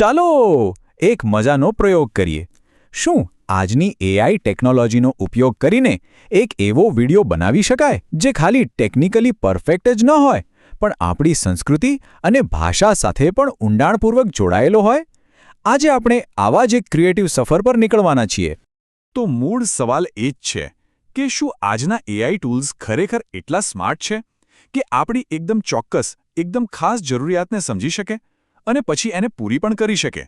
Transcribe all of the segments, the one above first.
ચાલો એક મજાનો પ્રયોગ કરીએ. શું આજની એઆઈ ટેકનોલોજીનો ઉપયોગ કરીને એક એવો વિડિયો બનાવી શકાય જે ખાલી ટેકનિકલી પરફેક્ટ જ ન હોય, પણ આપણી સંસ્કૃતિ અને ભાષા સાથે પણ ઊંડાણપૂર્વક જોડાયેલો હોય? આજે આપણે આવા જ એક ક્રિએટિવ સફર પર નીકળવાના છીએ. તો મૂળ સવાલ એ જ છે કે શું આજના એઆઈ ટૂલ્સ ખરેખર એટલા સ્માર્ટ છે કે આપણી એકદમ ચોક્કસ, એકદમ ખાસ જરૂરિયાતને સમજી શકે અને પછી એને પૂરી પણ કરી શકે?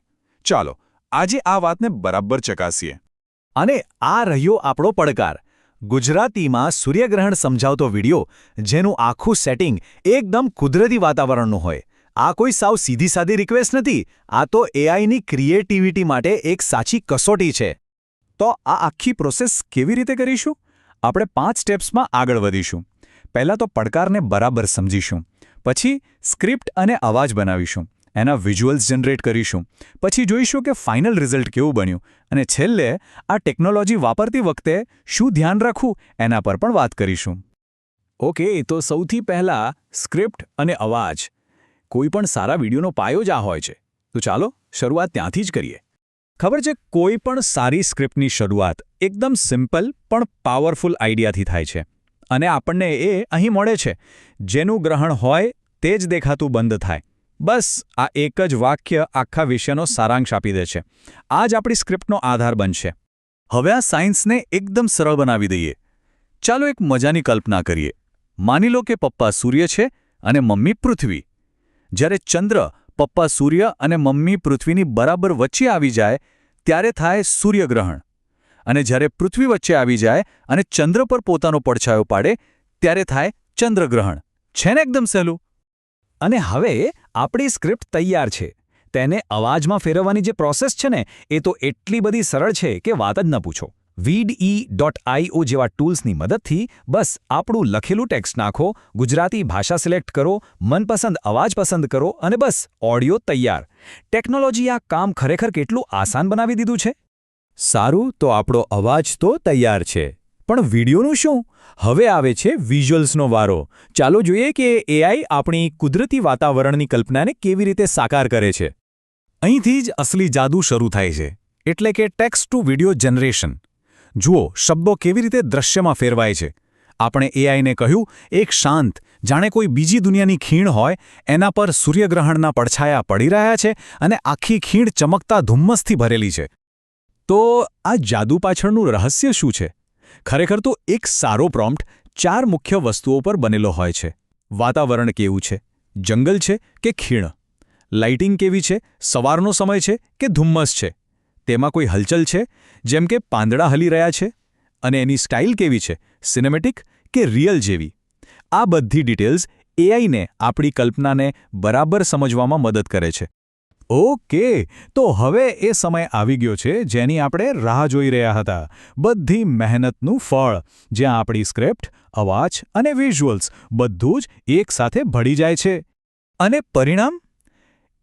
ચાલો આજે આ વાતને બરાબર ચકાસીએ. અને આ રહ્યો આપણો પડકાર. ગુજરાતીમાં સૂર્યગ્રહણ સમજાવતો વિડિયો, જેનું આખું સેટિંગ એકદમ કુદરતી વાતાવરણનું હોય. આ કોઈ સાવ સીધી સાદી રિક્વેસ્ટ નથી. આ તો એઆઈની ક્રિએટિવિટી માટે એક સાચી કસોટી છે. તો આ આખી પ્રોસેસ કેવી રીતે કરીશું? આપણે 5 સ્ટેપ્સમાં આગળ વધીશું. પહેલાં તો પડકારને બરાબર સમજીશું. પછી સ્ક્રિપ્ટ અને અવાજ બનાવીશું. એના વિઝ્યુઅલ્સ જનરેટ કરીશું. પછી જોઈશું કે ફાઇનલ રિઝલ્ટ કેવું બન્યું. અને છેલ્લે આ ટેકનોલોજી વાપરતી વખતે શું ધ્યાન રાખવું એના પર પણ વાત કરીશું. ઓકે, તો સૌથી પહેલાં સ્ક્રિપ્ટ અને અવાજ. કોઈ પણ સારા વિડીયોનો પાયો જ આ હોય છે. તો ચાલો શરૂઆત ત્યાંથી જ કરીએ. ખબર છે, કોઈ પણ સારી સ્ક્રિપ્ટની શરૂઆત એકદમ સિમ્પલ પણ પાવરફુલ આઈડિયાથી થાય છે. અને આપણને એ અહીં મળે છે. જેનું ગ્રહણ હોય તે જ દેખાતું બંધ થાય. બસ આ એક જ વાક્ય આખા વિષયનો સારાંશ આપી દે છે. આ જ આપણી સ્ક્રિપ્ટનો આધાર બનશે. હવે આ સાયન્સને એકદમ સરળ બનાવી દઈએ. ચાલો એક મજાની કલ્પના કરીએ. માની લો કે પપ્પા સૂર્ય છે અને મમ્મી પૃથ્વી. જ્યારે ચંદ્ર પપ્પા સૂર્ય અને મમ્મી પૃથ્વીની બરાબર વચ્ચે આવી જાય ત્યારે થાય સૂર્યગ્રહણ. અને જ્યારે પૃથ્વી વચ્ચે આવી જાય અને ચંદ્ર પર પોતાનો પડછાયો પાડે ત્યારે થાય ચંદ્રગ્રહણ. છે ને એકદમ સહેલું? અને હવે આપણી સ્ક્રિપ્ટ તૈયાર છે. તેને અવાજમાં ફેરવવાની જે પ્રોસેસ છે ને, એ તો એટલી બધી સરળ છે કે વાત જ ન પૂછો. VidE.io જેવા ટૂલ્સની મદદથી બસ આપણું લખેલું ટેક્સ્ટ નાખો, ગુજરાતી ભાષા સિલેક્ટ કરો, મનપસંદ અવાજ પસંદ કરો અને બસ ઓડિયો તૈયાર. ટેકનોલોજી આ કામ ખરેખર કેટલું આસાન બનાવી દીધું છે. સારું, તો આપણો અવાજ તો તૈયાર છે. પણ વિડીયોનું શું? હવે આવે છે વિઝ્યુઅલ્સનો વારો. ચાલો જોઈએ કે એઆઈ આપણી કુદરતી વાતાવરણની કલ્પનાને કેવી રીતે સાકાર કરે છે. અહીંથી જ અસલી જાદુ શરૂ થાય છે. એટલે કે ટેક્સ્ટ ટુ વિડિયો જનરેશન. જુઓ, શબ્દો કેવી રીતે દ્રશ્યમાં ફેરવાય છે. આપણે એઆઈને કહ્યું, એક શાંત, જાણે કોઈ બીજી દુનિયાની ખીણ હોય, એના પર સૂર્યગ્રહણના પડછાયા પડી રહ્યા છે અને આખી ખીણ ચમકતા ધુમ્મસથી ભરેલી છે. તો આ જાદુ પાછળનું રહસ્ય શું છે? ખરેખર તો એક સારો પ્રોમ્પ્ટ 4 મુખ્ય વસ્તુઓ પર બનેલો હોય છે. વાતાવરણ કેવું છે? જંગલ છે કે ખીણ? લાઇટિંગ કેવી છે? સવારનો સમય છે કે ધુમ્મસ છે? તેમાં કોઈ હલચલ છે, જેમ કે પાંદડા હલી રહ્યા છે? અને એની સ્ટાઇલ કેવી છે? સિનેમેટિક કે રિયલ જેવી? આ બધી ડિટેલ્સ એઆઈને આપણી કલ્પનાને બરાબર સમજવામાં મદદ કરે છે. ઓકે, તો હવે એ સમય આવી ગયો છે જેની આપણે રાહ જોઈ રહ્યા હતા. બધી મહેનતનું ફળ, જ્યાં આપણી સ્ક્રિપ્ટ, અવાજ અને વિઝ્યુઅલ્સ બધું જ એકસાથે ભળી જાય છે. અને પરિણામ?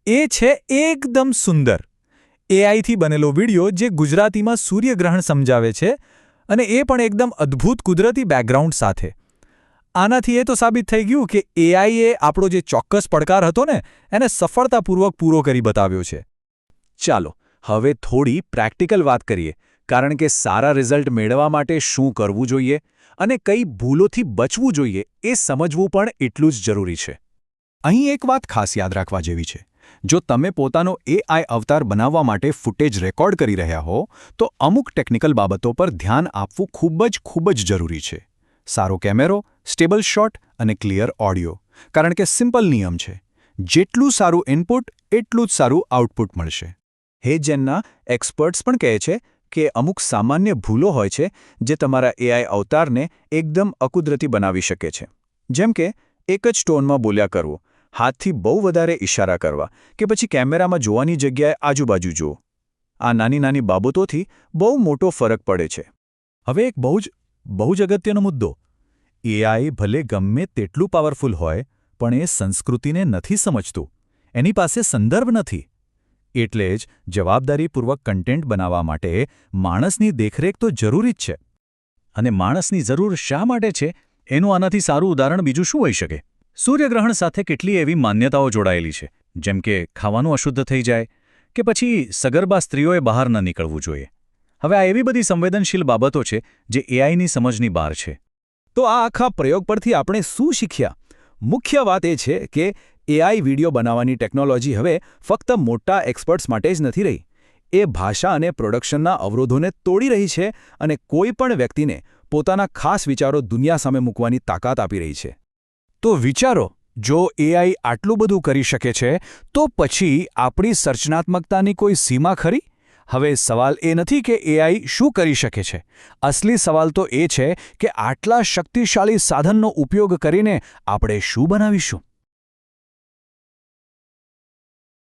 એ છે એકદમ સુંદર એઆઈથી બનેલો વિડિયો જે ગુજરાતીમાં સૂર્યગ્રહણ સમજાવે છે, અને એ પણ એકદમ અદ્ભુત કુદરતી બેકગ્રાઉન્ડ સાથે. આનાથી એ તો સાબિત થઈ ગયું કે એઆઈએ આપણો જે ચોક્કસ પડકાર હતો ને, એને સફળતાપૂર્વક પૂરો કરી બતાવ્યો છે. ચાલો હવે થોડી પ્રેક્ટિકલ વાત કરીએ, કારણ કે સારા રિઝલ્ટ મેળવવા માટે શું કરવું જોઈએ અને કઈ ભૂલોથી બચવું જોઈએ એ સમજવું પણ એટલું જ જરૂરી છે. અહીં એક વાત ખાસ યાદ રાખવા જેવી છે. જો તમે પોતાનો એઆઈ અવતાર બનાવવા માટે ફૂટેજ રેકોર્ડ કરી રહ્યા હો, તો અમુક ટેકનિકલ બાબતો પર ધ્યાન આપવું ખૂબ જ જરૂરી છે. સારો કેમેરો, સ્ટેબલ શોટ અને ક્લિયર ઓડિયો. કારણ કે સિમ્પલ નિયમ છે, જેટલું સારું ઇનપુટ એટલું જ સારું આઉટપુટ મળશે. હેજેનના એક્સપર્ટ્સ પણ કહે છે કે અમુક સામાન્ય ભૂલો હોય છે જે તમારા એઆઈ અવતારને એકદમ અકુદરતી બનાવી શકે છે. જેમ કે એક જ ટોનમાં બોલ્યા કરવું, હાથથી બહુ વધારે ઇશારા કરવા, કે પછી કેમેરામાં જોવાની જગ્યાએ આજુબાજુ જુઓ. આ નાની બાબતોથી બહુ મોટો ફરક પડે છે. હવે એક બહુ જ અગત્યનો મુદ્દો. એઆઈ ભલે ગમે તેટલું પાવરફુલ હોય, પણ એ સંસ્કૃતિને નથી સમજતું. એની પાસે સંદર્ભ નથી. એટલે જ જવાબદારીપૂર્વક કન્ટેન્ટ બનાવવા માટે માણસની દેખરેખ તો જરૂરી જ છે. અને માણસની જરૂર શા માટે છે, એનું આનાથી સારું ઉદાહરણ બીજું શું હોઈ શકે? સૂર્યગ્રહણ સાથે કેટલી એવી માન્યતાઓ જોડાયેલી છે, જેમ કે ખાવાનું અશુદ્ધ થઈ જાય, કે પછી સગર્ભા સ્ત્રીઓએ બહાર ન નીકળવું જોઈએ? હવે આ એવી બધી સંવેદનશીલ બાબતો છે જે એઆઈની સમજની બહાર છે. તો આ આખા પ્રયોગ પરથી આપણે શું શીખ્યા? મુખ્ય વાત એ છે કે એઆઈ વિડિયો બનાવવાની ટેકનોલોજી હવે ફક્ત મોટા એક્સપર્ટ્સ માટે જ નથી રહી. એ ભાષા અને પ્રોડક્શનના અવરોધોને તોડી રહી છે અને કોઈ પણ વ્યક્તિને પોતાના ખાસ વિચારો દુનિયા સામે મૂકવાની તાકાત આપી રહી છે. તો વિચારો, જો એઆઈ આટલું બધું કરી શકે છે તો પછી આપણી સર્જનાત્મકતાની કોઈ સીમા ખરી? હવે સવાલ એ નથી કે એઆઈ શું કરી શકે છે. અસલી સવાલ તો એ છે કે આટલા શક્તિશાળી સાધનનો ઉપયોગ કરીને આપણે શું બનાવીશું?